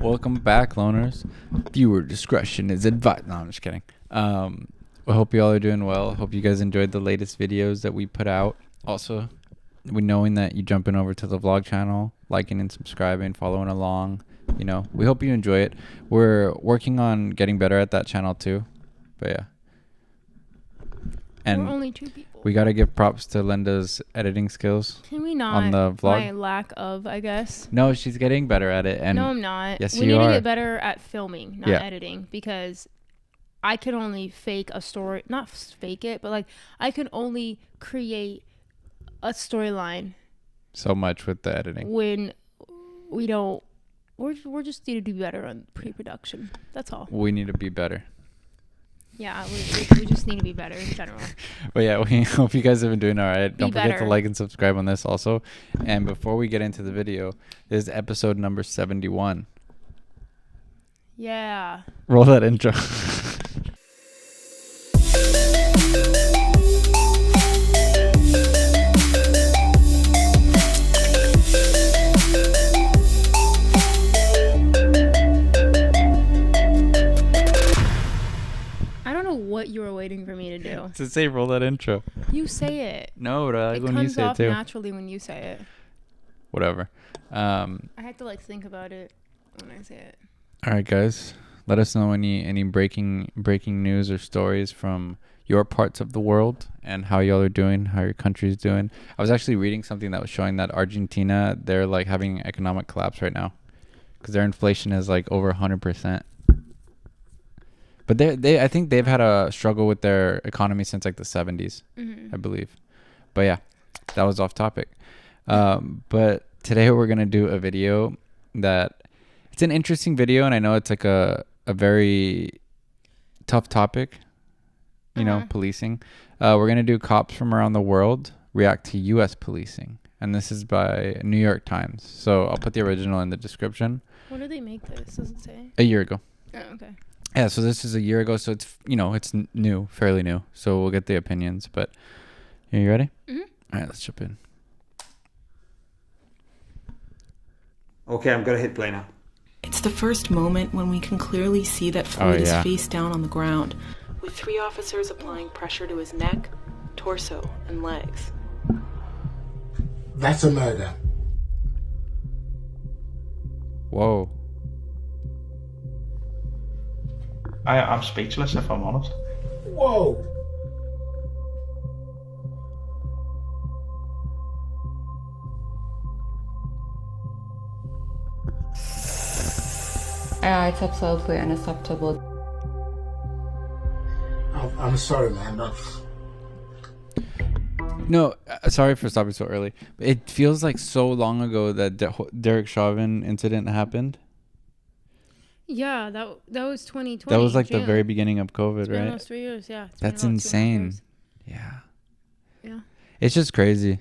Welcome back, loners. Viewer discretion is advised. No, I'm just kidding. I hope you all are doing well. Hope you guys enjoyed the latest videos that we put out. Also, we knowing that you jumping over to the vlog channel, liking and subscribing, following along. You know, we hope you enjoy it. We're working on getting better at that channel too. But yeah. And we're only two people. We gotta give props to Linda's editing skills. Can we not? On the vlog? My lack of, I guess. No, she's getting better at it. And no, I'm not. Yes, we you need are. to get better at filming, not editing, because I can only fake a story. Not fake it, but like I can only create a storyline. So much with the editing. When we don't, we're just need to do better on pre-production. That's all. We need to be better. Yeah, we just need to be better in general. But yeah, we hope you guys have been doing all right. Don't forget better. to like and subscribe on this also. And before we get into the video, this is episode number 71. Yeah. Roll that intro. What you were waiting for me to do. To say roll that intro. You say it. No, it when comes you say off it too. naturally when you say it. Whatever. I have to like think about it when I say it. All right, guys. Let us know any breaking news or stories from your parts of the world and how y'all are doing, how your country's doing. I was actually reading something that was showing that Argentina, they're like having economic collapse right now because their inflation is like over 100%. But I think they've had a struggle with their economy since like the 70s, I believe. But yeah, that was off topic. But today we're going to do a video that it's an interesting video. And I know it's like a very tough topic, you know, policing. We're going to do cops from around the world react to U.S. policing. And this is by New York Times. So I'll put the original in the description. When did they make this? Does it say? A year ago. Oh, okay. Yeah, so this is a year ago, so it's, you know, it's new, fairly new. So we'll get the opinions, but are you ready? Mm-hmm. All right, let's jump in. Okay, I'm going to hit play now. It's the first moment when we can clearly see that Floyd is face down on the ground, with 3 officers applying pressure to his neck, torso, and legs. That's a murder. Whoa. I'm speechless, if I'm honest. Whoa. It's absolutely unacceptable. I'm sorry, man. No, sorry for stopping so early. It feels like so long ago that Derek Chauvin incident happened. Yeah, that was 2020. That was like June. the very beginning of COVID, It's been right? almost 3 years, yeah. That's insane. Yeah. Yeah. It's just crazy.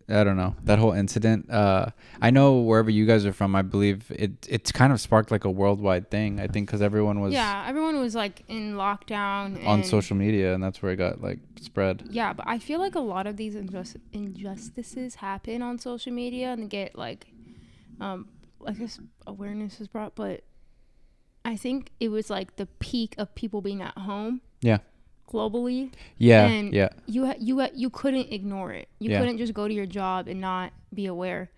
I don't know. That whole incident. I know wherever you guys are from, I believe it's kind of sparked like a worldwide thing. I think because everyone was like in lockdown on social media, and that's where it got like spread. Yeah, but I feel like a lot of these injustices happen on social media and get like, I guess awareness is brought, but I think it was like the peak of people being at home. Yeah. Globally. Yeah. And yeah. You couldn't ignore it. You couldn't just go to your job and not be aware.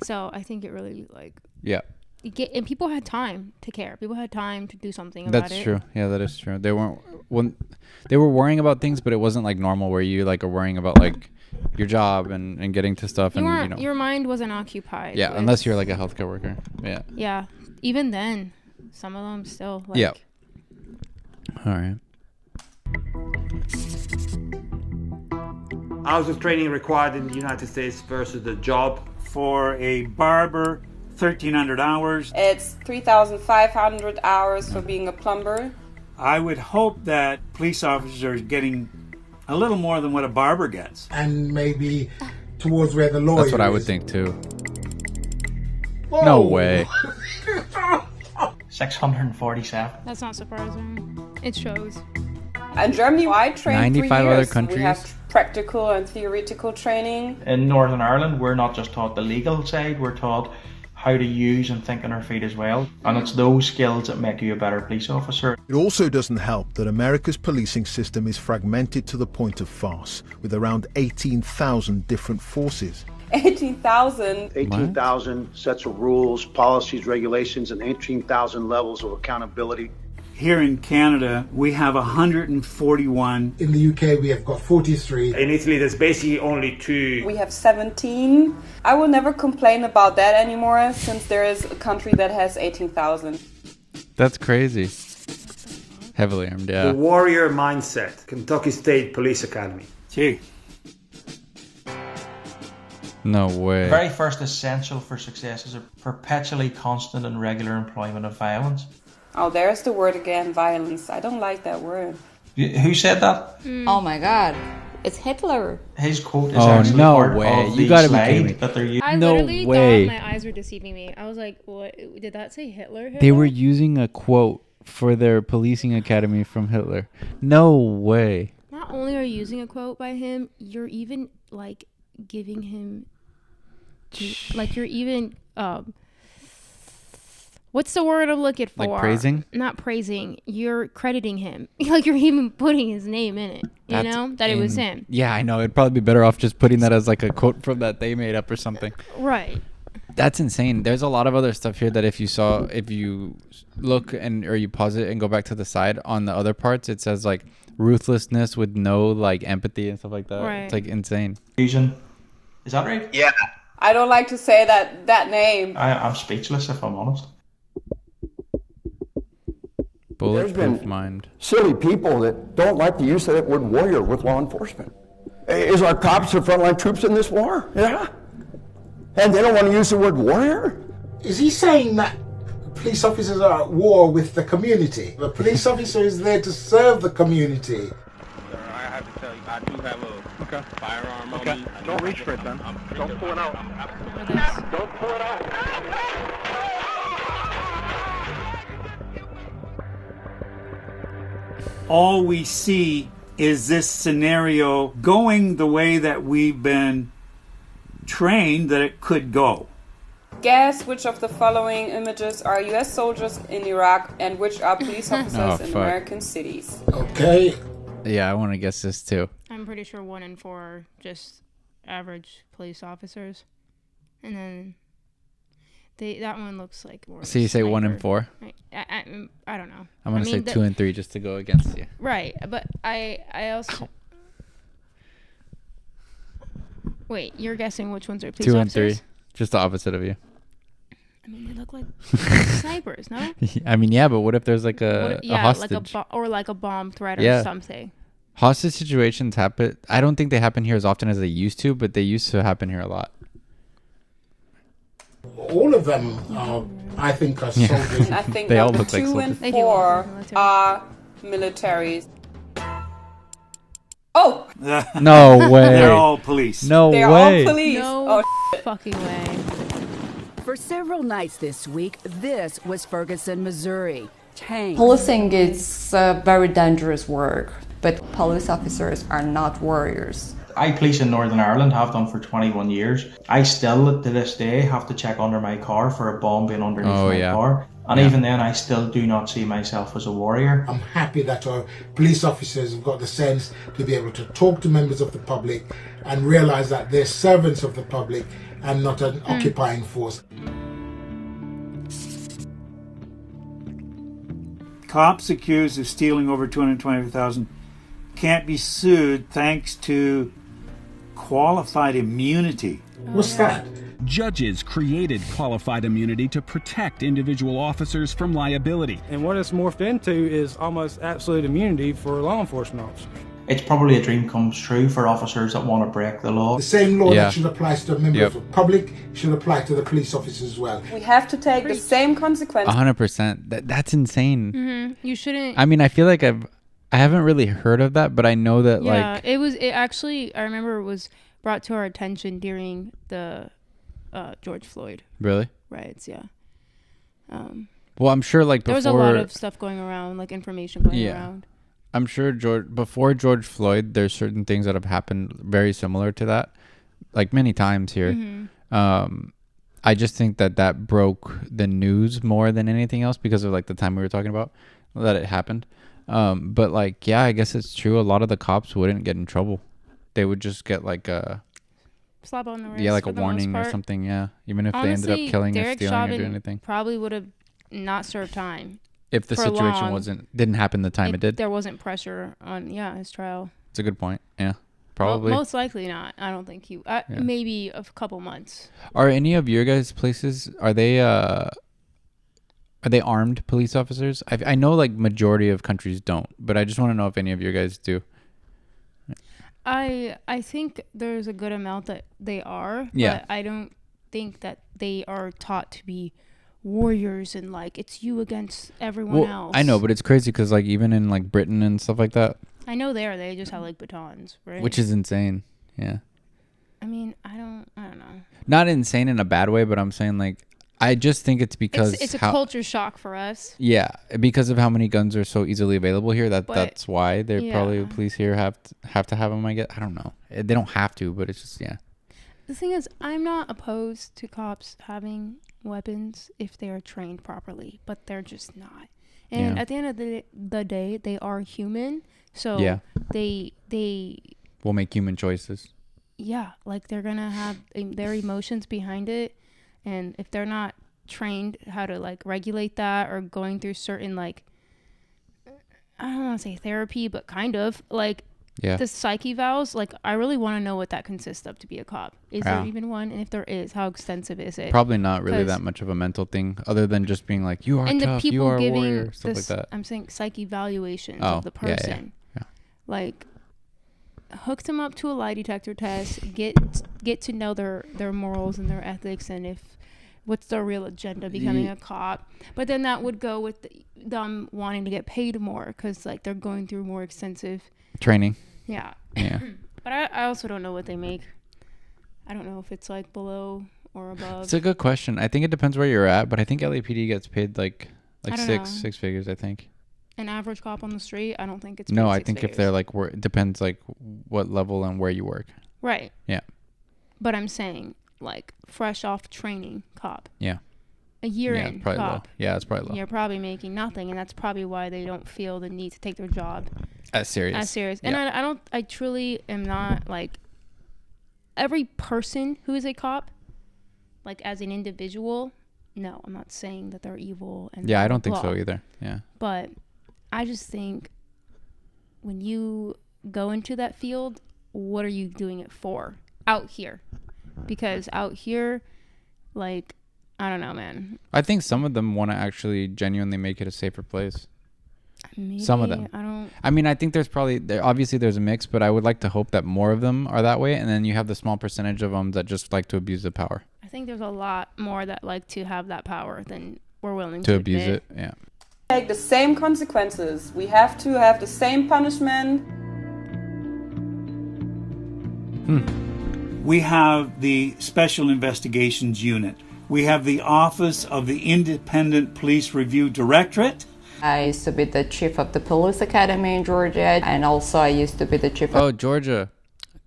So I think it really like. Yeah. And people had time to care. People had time to do something about it. That's true. Yeah, that is true. They were worrying about things, but it wasn't like normal where you like are worrying about like your job and getting to stuff and your mind wasn't occupied. Yeah, unless you're like a healthcare worker. Yeah. Yeah. Even then. Some of them still like. Yeah. All right. Hours of training required in the United States versus the job. For a barber, 1,300 hours. It's 3,500 hours for being a plumber. I would hope that police officers are getting a little more than what a barber gets. And maybe towards where the lawyer That's what I would think too. Whoa. No way. 647. That's not surprising. It shows. In Germany, I trained 95 3 years. other countries. We have practical and theoretical training. In Northern Ireland, we're not just taught the legal side, we're taught how to use and think on our feet as well. And it's those skills that make you a better police officer. It also doesn't help that America's policing system is fragmented to the point of farce, with around 18,000 different forces. 18,000? 18,000 sets of rules, policies, regulations, and 18,000 levels of accountability. Here in Canada, we have 141. In the UK, we have got 43. In Italy, there's basically only 2. We have 17. I will never complain about that anymore, since there is a country that has 18,000. That's crazy. Heavily armed, yeah. The warrior mindset. Kentucky State Police Academy. Gee. No way. The very first essential for success is a perpetually constant and regular employment of violence. Oh, there's the word again, violence. I don't like that word. Who said that? Oh my god. It's Hitler. His quote is actually no part way. of You the gotta be slide kidding me. that they're using. I No literally way. thought my eyes were deceiving me. I was like, what? Did that say Hitler? They were using a quote for their policing academy from Hitler. No way. Not only are you using a quote by him, you're even like giving him, like you're even what's the word I'm looking for? Like praising? Not praising. You're crediting him. Like you're even putting his name in it. You know that it was him. Yeah, I know. It'd probably be better off just putting that as like a quote from that they made up or something. Right. That's insane. There's a lot of other stuff here that if you look or you pause it and go back to the side on the other parts, it says like ruthlessness with no like empathy and stuff like that. Right. It's like insane. Fusion. Is that right? Yeah. I don't like to say that name. I'm speechless if I'm honest. Bulletproof mind. Silly people that don't like the use of that word warrior with law enforcement. Is our cops the frontline troops in this war? Yeah. And they don't want to use the word warrior? Is he saying that police officers are at war with the community? The police officer is there to serve the community. I have to tell you, I do have a firearm on me. Don't reach for it, then. Don't pull it out. Don't pull it out. All we see is this scenario going the way that we've been trained that it could go. Guess which of the following images are US soldiers in Iraq and which are police officers in American cities? Okay. Yeah, I want to guess this too. I'm pretty sure 1 and 4 are just average police officers, and then that one looks like more. So you say 1 and 4? Right. I don't know. I'm gonna say 2 and 3 just to go against you. Right, but I also. Wait, you're guessing which ones are police 2 and officers? 3, just the opposite of you. I mean, they look like snipers, no? I mean, yeah, but what if there's like a hostage? Like a bomb threat or something. Hostage situations happen. I don't think they happen here as often as they used to, but they used to happen here a lot. All of them are, I think, are soldiers. I think they all the look 2 like and soldiers. 4 are militaries. Oh! No way. They're all police. No They're way. all police. No fucking way. For several nights this week, this was Ferguson, Missouri. Policing is very dangerous work, but police officers are not warriors. I police in Northern Ireland, have done for 21 years. I still, to this day, have to check under my car for a bomb being underneath my car. And even then, I still do not see myself as a warrior. I'm happy that our police officers have got the sense to be able to talk to members of the public and realize that they're servants of the public and not an occupying force. Cops accused of stealing over $225,000 can't be sued thanks to qualified immunity. What's that? Judges created qualified immunity to protect individual officers from liability. And what it's morphed into is almost absolute immunity for law enforcement officers. It's probably a dream comes true for officers that want to break the law. The same law that should apply to members of the public should apply to the police officers as well. We have to take the same consequences. 100%. That's insane. Mm-hmm. You shouldn't. I mean, I feel like I haven't really heard of that, but I know that it actually, I remember it was brought to our attention during the George Floyd. Really? Riots, yeah. Well, I'm sure like before. There was a lot of stuff going around, like information going around. I'm sure before George Floyd, there's certain things that have happened very similar to that, like many times here. Mm-hmm. I just think that broke the news more than anything else because of like the time we were talking about that it happened. But like, yeah, I guess it's true. A lot of the cops wouldn't get in trouble. They would just get like a slap on the wrist. Yeah, like a warning or something. Yeah, even if Honestly, they ended up killing Derek or stealing Chauvin or doing anything. Probably would have not served time. If the situation didn't happen the time it did. There wasn't pressure on his trial. It's a good point. Yeah, probably. Well, most likely not. I don't think he. Maybe a couple months. Are any of your guys' places? Are they armed police officers? I know like majority of countries don't, but I just want to know if any of your guys do. I think there's a good amount that they are. Yeah. But I don't think that they are taught to be warriors and like it's you against everyone else. I know, but it's crazy because like even in like Britain and stuff like that. I know they just have like batons, right? Which is insane. Yeah. I mean, I don't know. Not insane in a bad way, but I'm saying like I just think it's because it's a culture shock for us. Yeah, because of how many guns are so easily available here. That's why they're probably police here have to have them. I guess I don't know. They don't have to, but it's just The thing is, I'm not opposed to cops having weapons if they are trained properly, but they're just not. And at the end of the day, they are human, so they will make human choices. Yeah, like they're gonna have their emotions behind it, and if they're not trained how to like regulate that or going through certain like I don't want to say therapy, but kind of like the psyche evals, like I really want to know what that consists of to be a cop. Is there even one? And if there is, how extensive is it? Probably not really that much of a mental thing, other than just being like you are tough, you are a warrior, stuff like that. I'm saying psyche evaluations of the person. Yeah. Like hook them up to a lie detector test, get to know their morals and their ethics, and if what's their real agenda becoming a cop. But then that would go with them wanting to get paid more because like they're going through more extensive training. Yeah. But I also don't know what they make. I don't know if it's like below or above. It's a good question. I think it depends where you're at, but I think LAPD gets paid like six figures, I think. An average cop on the street, I don't think it's no. I think if they're like it depends like what level and where you work. Right. Yeah. But I'm saying like fresh off training cop. Yeah. A year in probably cop. Low. Yeah, it's probably low. You're probably making nothing, and that's probably why they don't feel the need to take their job as serious. And I truly am not like every person who is a cop, like as an individual. No, I'm not saying that they're evil and I don't think so either. Yeah. But I just think when you go into that field, what are you doing it for out here? Because out here, like, I don't know, man. I think some of them want to actually genuinely make it a safer place. Maybe, some of them. I mean, I think there's obviously there's a mix, but I would like to hope that more of them are that way, and then you have the small percentage of them that just like to abuse the power. I think there's a lot more that like to have that power than we're willing to abuse it. Yeah. Take the same consequences. We have to have the same punishment. We have the Special Investigations Unit. We have the Office of the Independent Police Review Directorate. I used to be the chief of the police academy in Georgia, and also I used to be the chief of... Georgia.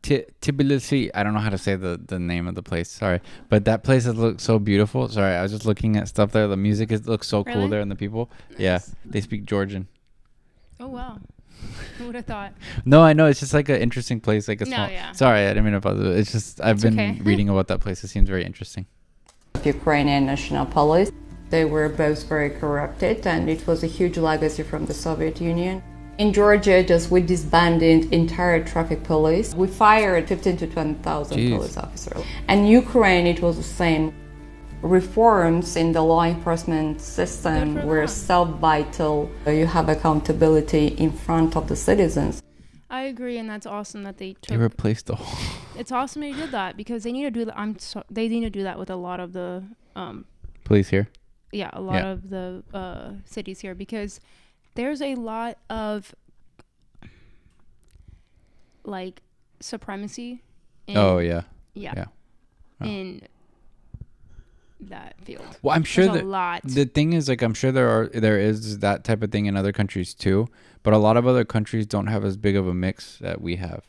Tbilisi. I don't know how to say the name of the place. Sorry. But that place has looked so beautiful. Sorry, I was just looking at stuff there. The music looks so cool there, and the people. Nice. Yeah, they speak Georgian. Oh, wow. Who would have thought? No, I know. It's just like an interesting place. Like a small... Sorry, I didn't mean to bother. It's just I've been reading about that place. It seems very interesting. Ukrainian National Police. They were both very corrupted, and it was a huge legacy from the Soviet Union. In Georgia, we disbanded entire traffic police. We fired 15 to 20,000 police officers. And Ukraine, it was the same. Reforms in the law enforcement system were so vital. You have accountability in front of the citizens. I agree, and that's awesome that they replaced the whole. It's awesome they did that because they need to do that. They need to do that with a lot of the police here. Yeah, a lot of the cities here because there's a lot of like supremacy. In, in that field. Well, I'm sure there's a lot. The thing is, like, I'm sure there is that type of thing in other countries too, but a lot of other countries don't have as big of a mix that we have.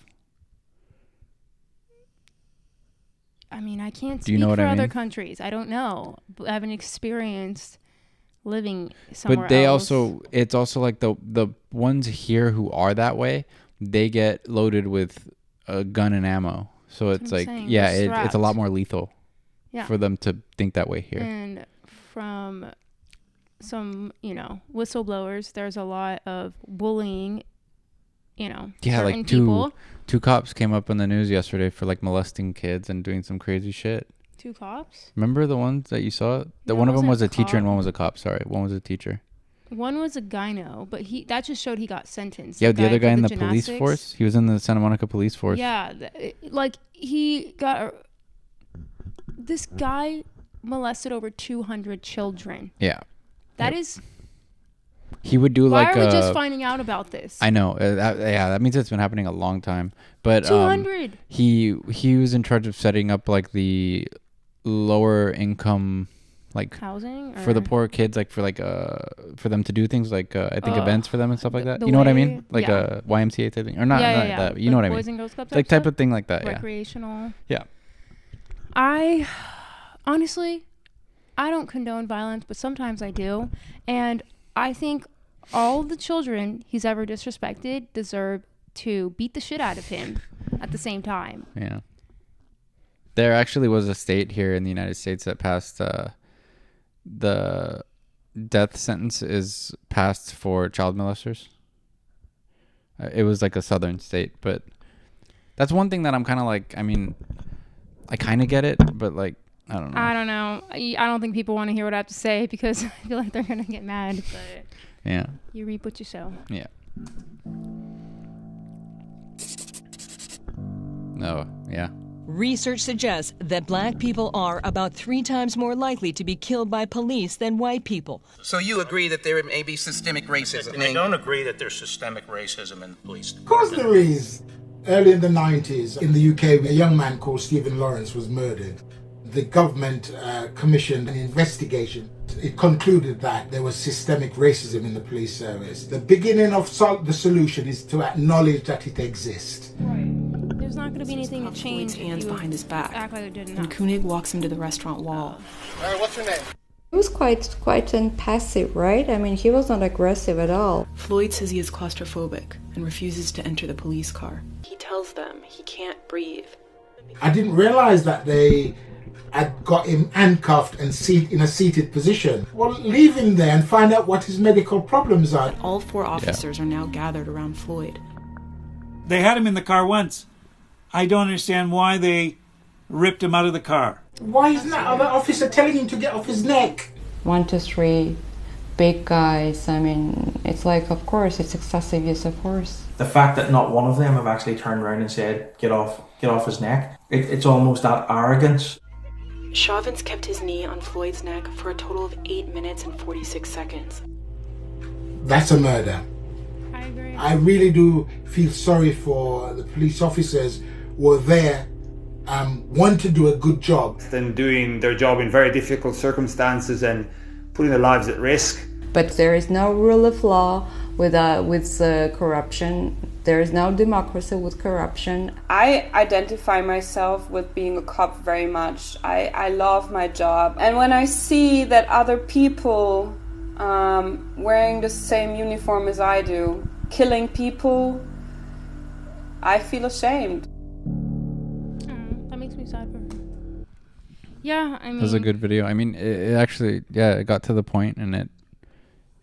I mean, I can't speak for other countries. I don't know. I haven't experienced living somewhere else. But they also, it's also like the ones here who are that way, they get loaded with a gun and ammo. So it's like, yeah, it's a lot more lethal for them to think that way here. And from some, whistleblowers, there's a lot of bullying, certain like people. Two cops came up in the news yesterday for like molesting kids and doing some crazy shit. 2 cops? Remember the ones that you saw? One of them was a teacher and one was a cop. Sorry, one was a teacher. One was a gyno, but that just showed he got sentenced. Yeah, the other guy in the police force. He was in the Santa Monica police force. Yeah, he got. This guy molested over 200 children. Yeah. That is. He would do Why are we just finding out about this? I know. That means it's been happening a long time. But 200. He was in charge of setting up like the lower income, like housing for the poor kids, like for them to do things like I think events for them and stuff like that. You know what I mean? Like a YMCA type thing, or not that. You know what I mean? Boys and Girls Club like type of thing like that. Recreational. Yeah. I honestly, I don't condone violence, but sometimes I do, and I think all the children he's ever disrespected deserve to beat the shit out of him at the same time. Yeah. There actually was a state here in the United States that passed the death sentence is passed for child molesters. It was like a southern state, but that's one thing that I'm kind of like, I mean, I kind of get it, but like, I don't know. I don't think people want to hear what I have to say because I feel like they're going to get mad, but yeah. You reap what you sow. Yeah. No, yeah. Research suggests that black people are about 3 times more likely to be killed by police than white people. So you agree that there may be systemic racism? I don't agree that there's systemic racism in the police. Of course there is. Early in the 90s, in the UK, a young man called Stephen Lawrence was murdered. The government commissioned an investigation. It concluded that there was systemic racism in the police service. The beginning of the solution is to acknowledge that it exists. Right. There's not going to be anything to change. Floyd's hands behind his back. Act like it didn't. And Koenig walks him to the restaurant wall. All right, what's your name? He was quite impassive, right? I mean, he was not aggressive at all. Floyd says he is claustrophobic and refuses to enter the police car. He tells them he can't breathe. I didn't realize that they had got him handcuffed and in a seated position. Well, leave him there and find out what his medical problems are. All 4 officers are now gathered around Floyd. They had him in the car once. I don't understand why they ripped him out of the car. Why isn't that other officer telling him to get off his neck? 1 to 3 big guys. I mean, it's like, of course, it's excessive use of force. The fact that not one of them have actually turned around and said, get off his neck. It's almost that arrogance. Chauvins kept his knee on Floyd's neck for a total of 8 minutes and 46 seconds. That's a murder. I agree. I really do feel sorry for the police officers who were there, want to do a good job. And doing their job in very difficult circumstances and putting their lives at risk. But there is no rule of law with corruption. There is no democracy with corruption. I identify myself with being a cop very much. I love my job. And when I see that other people wearing the same uniform as I do, killing people, I feel ashamed. That makes me sad for her. Yeah, I mean... It was a good video. I mean, it actually, it got to the point and it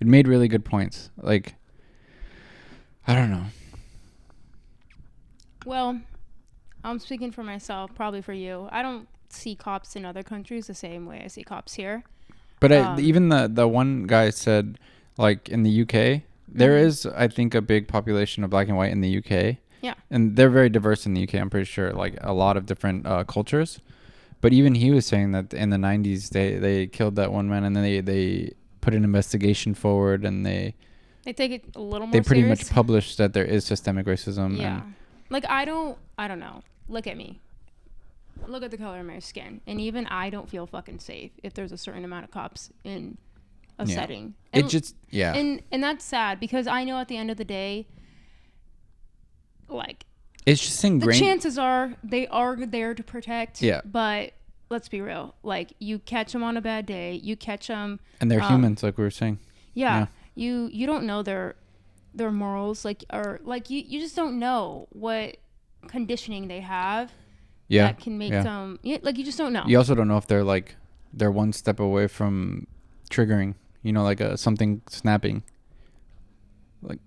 made really good points. Like, I don't know. Well, I'm speaking for myself, probably for you. I don't see cops in other countries the same way I see cops here. But even the one guy said, like, in the UK, there is, I think, a big population of black and white in the UK. Yeah. And they're very diverse in the UK, I'm pretty sure. Like, a lot of different cultures. But even he was saying that in the 90s, they killed that one man, and then they put an investigation forward, and they take it a little more They pretty serious. much published that there is systemic racism. Yeah. And like, I don't know. Look at me. Look at the color of my skin. And even I don't feel fucking safe if there's a certain amount of cops in a setting. And, it just, And that's sad because I know at the end of the day, like, It's just ingrained. The chances are they are there to protect. Yeah. But let's be real. Like, you catch them on a bad day. You catch them. And they're humans, like we were saying. Yeah. You don't know their morals, like, or like you just don't know what conditioning they have. Yeah. That can make them. Yeah, like, you just don't know. You also don't know if they're one step away from triggering. You know, like something snapping.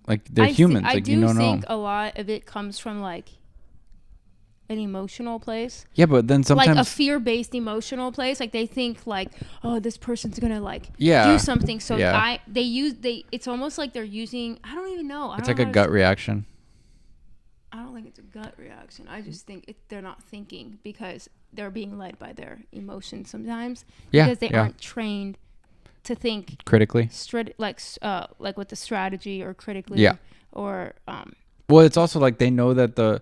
Like they're humans. Like, you don't know. I do think a lot of it comes from like an emotional place. Yeah, but then sometimes like a fear-based emotional place. Like, they think like, oh, this person's gonna like Yeah. do something. So Yeah. it's almost like they're using. I don't even know. it's like a gut reaction. I don't think it's a gut reaction. I just think they're not thinking because they're being led by their emotions sometimes. Yeah, Because they aren't trained to think critically. Like with the strategy or critically. Yeah. Or Well, it's also like they know that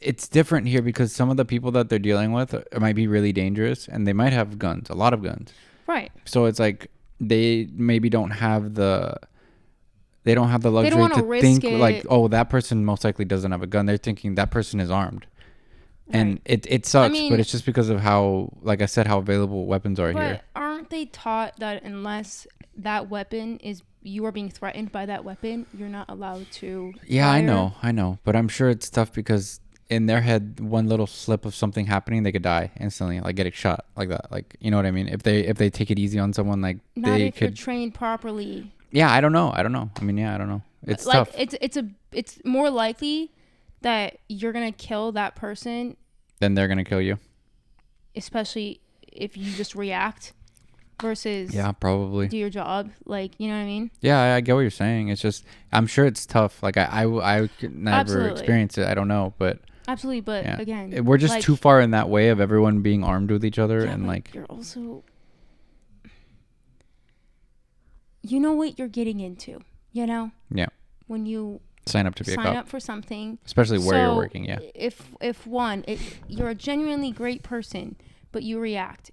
it's different here because some of the people that they're dealing with might be really dangerous and they might have guns, a lot of guns. Right. So it's like they maybe don't have the luxury to think like, oh, that person most likely doesn't have a gun. They're thinking that person is armed. Right. And it sucks, but it's just because of how, like I said, how available weapons are here. Aren't they taught that unless that weapon you are being threatened by that weapon, you're not allowed to Yeah, fire? I know. But I'm sure it's tough because in their head, one little slip of something happening, they could die instantly, like getting shot like that. Like, you know what I mean? If they take it easy on someone, like not they if could. you're trained properly. Yeah, I don't know. I mean, I don't know. It's like, tough. It's more likely that you're gonna kill that person. Then they're gonna kill you. Especially if you just react versus probably do your job. Like, you know what I mean? Yeah, I get what you're saying. It's just, I'm sure it's tough. Like I could never experience it. I don't know, but absolutely. But again, we're just too far in that way of everyone being armed with each other and like. You're also, you know what you're getting into. You know. Yeah. When you sign up to be a cop. Sign up for something. Especially where you're working. Yeah. If you're a genuinely great person, but you react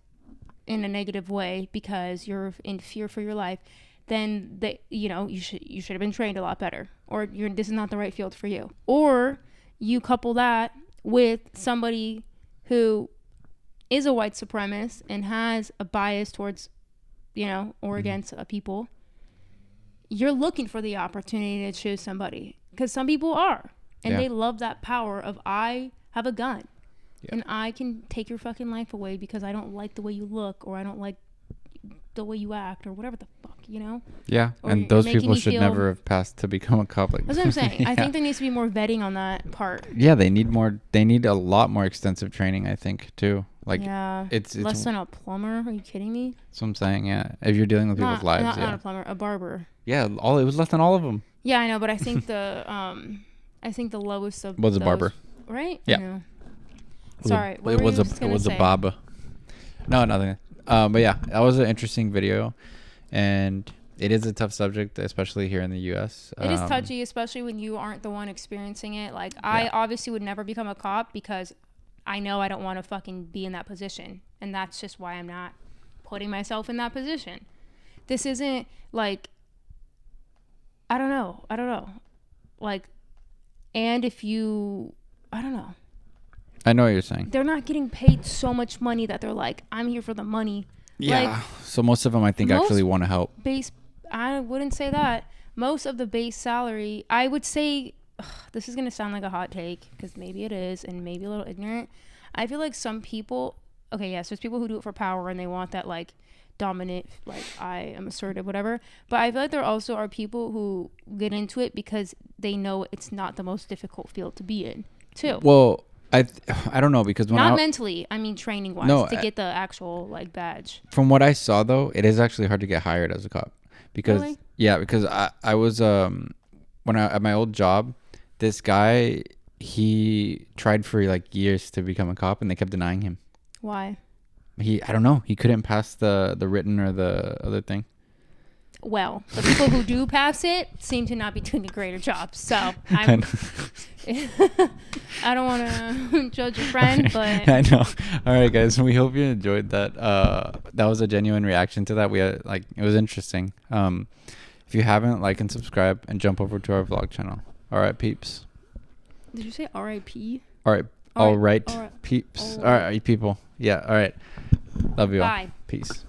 in a negative way because you're in fear for your life, then you should have been trained a lot better, or this is not the right field for you. Or you couple that with somebody who is a white supremacist and has a bias towards, or against people. You're looking for the opportunity to choose somebody, because some people are, and they love that power of, I have a gun. And I can take your fucking life away because I don't like the way you look, or I don't like the way you act, or whatever the fuck, Yeah, or and those people should never have passed to become a cop. Like that's what I'm saying. I think there needs to be more vetting on that part. Yeah, they need a lot more extensive training, I think, too. Like, it's less than a plumber. Are you kidding me? That's what I'm saying. Yeah, if you're dealing with people's lives, not a plumber, a barber. Yeah, it was less than all of them. Yeah, I know, but I think the lowest of was those, a barber, right? Yeah. Sorry, it was a baba. No, nothing. But yeah, that was an interesting video, and it is a tough subject, especially here in the U.S. It is touchy, especially when you aren't the one experiencing it. Like, I obviously would never become a cop because I know I don't want to fucking be in that position, and that's just why I'm not putting myself in that position. This isn't like, I don't know. Like, and if you, I don't know. I know what you're saying. They're not getting paid so much money that they're like, I'm here for the money. Yeah. Like, so most of them, I think, actually want to help. I wouldn't say that. Most of the base salary, I would say, this is going to sound like a hot take, because maybe it is, and maybe a little ignorant. I feel like some people, okay, yes, there's people who do it for power, and they want that, like, dominant, like, I am assertive, whatever. But I feel like there also are people who get into it because they know it's not the most difficult field to be in, too. Well, I don't know, because when not mentally, I mean training wise, to get the actual like badge. From what I saw though, it is actually hard to get hired as a cop, because because I was when at my old job, this guy, he tried for like years to become a cop and they kept denying him. Why? I don't know, he couldn't pass the written or the other thing. Well, the people who do pass it seem to not be doing a greater job. So I don't want to judge a friend, but I know. All right, guys, we hope you enjoyed that. That was a genuine reaction to that. We had, like, it was interesting. If you haven't, like and subscribe and jump over to our vlog channel. All right, peeps. Did you say R.I.P.? All right, peeps. All right, people. Yeah, all right. Love you all. Bye. Peace.